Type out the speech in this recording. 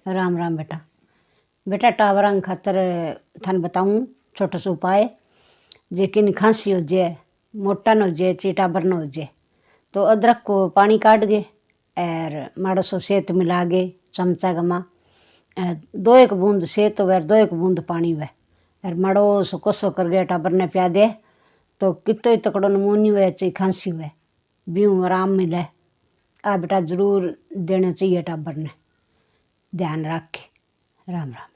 राम राम बेटा। बेटा टाबरां खातर थाने बताऊँ छोटा सा उपाय। जेकिन खांसी हो जाए, मोटा न हो जाए, ची टाबर न हो जाए, तो अदरक को पानी काट गे और माड़ो सो सेत मिला गे चमचा गमा, 2-1 बूंद सेत हुए, 2-1 बूंद पानी हुए और माड़ो सो कोसो कर गया टाबर ने प्या दे, तो कितो ही तकड़ो नमूनी हुए चाहे खांसी हुए बीऊ आराम मिले। आ बेटा जरूर देना चाहिए टाबर ने, ध्यान रख के। राम राम।